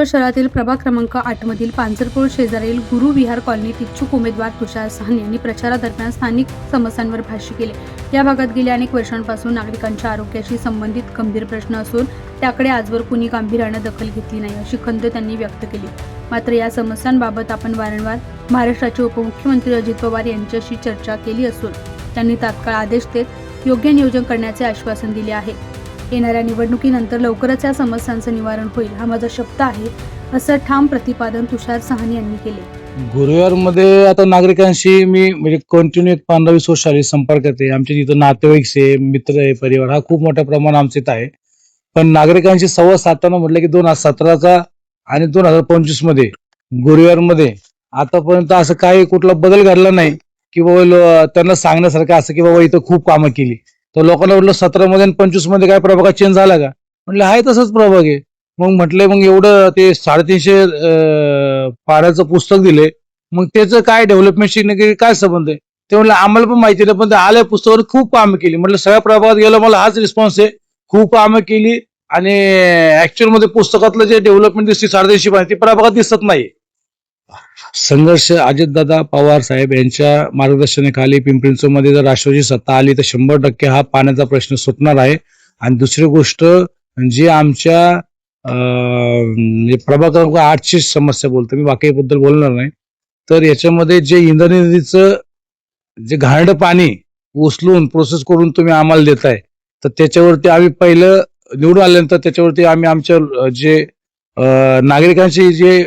शहरातील प्रभाग क्रमांक 8 मधील पांजरपूर शेजारील गुरु विहार कॉलनीत इच्छुक उमेदवार तुषार साहनी यांनी प्रचारादरम्यान स्थानिक समस्यांवर भाष्य केले। या भागात गेल्या अनेक वर्षांपासून नागरिकांच्या आरोग्याशी संबंधित गंभीर प्रश्न असून त्याकडे आजवर कुणी गांभीर्याने दखल घेतली नाही अशी खंत त्यांनी व्यक्त केली। मात्र या समस्यांबाबत आपण वारंवार महाराष्ट्राचे उपमुख्यमंत्री अजित पवार यांच्याशी चर्चा केली असून त्यांनी तात्काळ आदेश देत योग्य नियोजन करण्याचे आश्वासन दिले आहे। येणाऱ्या निवडणुकीनंतर लवकरच या समस्यांचं निवारण होईल हा माझा शब्द आहे, असं ठाम प्रतिपादन तुषार साहनी यांनी केले। गुरुवारमध्ये आता नागरिकांशी मी म्हणजे कंटिन्यू 15-20 वर्ष आली संपर्कात आहे। आमच्या तिथं नातेवाईक आहे, मित्र आहे, परिवार हा खूप मोठ्या प्रमाणात आमच्या इथं आहे। पण नागरिकांशी संवाद साधताना म्हटलं की 2017चा आणि 2025 मध्ये गुरुवारमध्ये आतापर्यंत असं काही कुठला बदल घडला नाही की बाबा त्यांना सांगण्यासारखं असं की बाबा इथं खूप कामं केली। तर लोकांना म्हटलं 17 मध्ये आणि 25 मध्ये काय प्रभागात चेंज झाला का? म्हटलं आहे तसंच प्रभाग आहे। मग एवढं ते 350 पानाचं पुस्तक दिले, मग त्याचं काय डेव्हलपमेंटशी नक्की काय संबंध आहे? ते म्हणलं आम्हाला पण माहिती नाही, पण ते आल्या पुस्तकावर खूप कामं केली। म्हटलं सगळ्या प्रभागात गेलं मला हाच रिस्पॉन्स आहे, खूप कामं केली आणि ऍक्च्युअल मध्ये पुस्तकातलं जे डेव्हलपमेंट दिसते 350 पान ती प्रभागात दिसत नाही। संघर्ष अजितदादा पवार साहेब यांच्या मार्गदर्शनाखाली पिंपरी चिंचवडमध्ये जर राष्ट्रवादी सत्ता आली तर 100% हा पाण्याचा प्रश्न सुटणार आहे। आणि दुसरी गोष्ट जी आमच्या प्रभाग क्रमांक 8ची समस्या बोलतो मी, बाकीबद्दल बोलणार नाही। तर याच्यामध्ये जे इंद्रायणी नदीचं जे घाणेरडं पाणी उचलून प्रोसेस करून तुम्ही आम्हाला देताय, तर त्याच्यावरती आम्ही पहिलं निवडून आल्यानंतर त्याच्यावरती आम्ही आमच्या जे नागरिकांची जे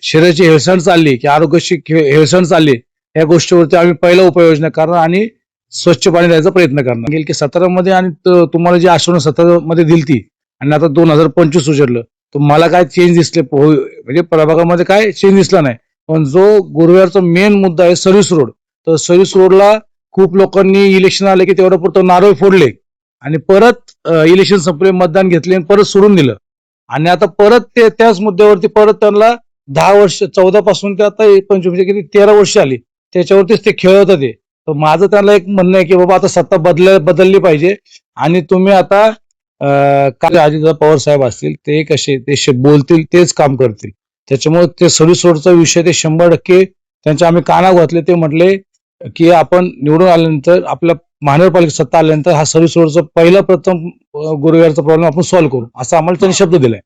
शरीराची हेळसांड चालली की आरोग्याची हेळसांड चालली, या गोष्टीवरती आम्ही पहिला उपाययोजना करणार आणि स्वच्छ पाणी द्यायचा प्रयत्न करणार। गेल की 17 मध्ये आणि तुम्हाला जी आश्वासन 17 मध्ये दिलती आणि आता 2025 उजडलं, तर मला काय चेंज दिसले म्हणजे प्रभागामध्ये काय चेंज दिसला नाही। पण जो गुरुवारचा मेन मुद्दा आहे सर्व्हिस रोड, तर सर्व्हिस रोडला खूप लोकांनी इलेक्शन आले की तेवढं पुरतं नारळ फोडले आणि परत इलेक्शन संपले, मतदान घेतले आणि परत सोडून दिलं। आणि आता परत ते त्याच मुद्द्यावरती परत त्यांना 10 वर्ष 14 पासून ते आता 25 किती 13 वर्ष आली त्याच्यावरतीच ते खेळत होते। तर माझं त्यांना एक म्हणणं आहे की बाबा आता सत्ता बदलली पाहिजे आणि तुम्ही आता काय अजितदादा पवार साहेब असतील ते कसे ते बोलतील तेच काम करतील। त्याच्यामुळे ते सर्व्हिस रोडचा विषय ते 100% त्यांच्या आम्ही कानावर घातले। ते म्हटले की आपण निवडून आल्यानंतर आपल्या महानगरपालिका सत्ता आल्यानंतर हा सर्व्हिस रोडचा पहिला प्रथम गुरुवारचा प्रॉब्लेम आपण सॉल्व्ह करू, असा आम्हाला त्यांनी शब्द दिलाय।